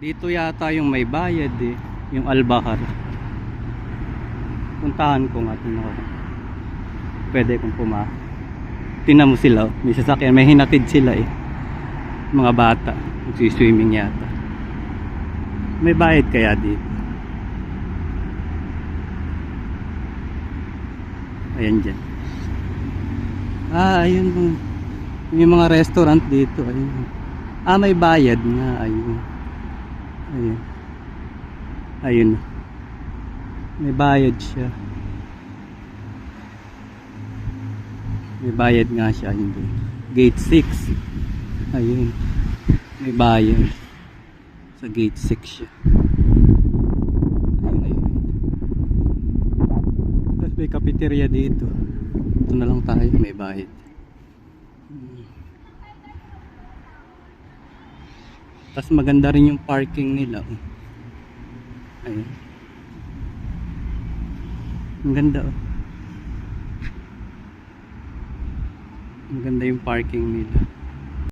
Dito yata yung may bayad eh, yung Albahar. Puntahan ko nga, tingnan ko. Pwede kong tingnan mo sila, oh. May sasakyan, may hinatid sila eh. Mga bata, nagsiswimming yata. May bayad kaya dito? Ayan dyan. Ayun. May mga restaurant dito. Ayun. May bayad nga. Ayun. Ayun. May bayad siya. May bayad nga siya. Ayun. Gate 6. Ayun. May bayad. Sa gate 6 siya. Ayun. Tapos may cafeteria dito. Ito na lang tayo. May bayad. Tapos maganda rin yung parking nila. Ayun. Ang ganda oh. Ang ganda yung parking nila.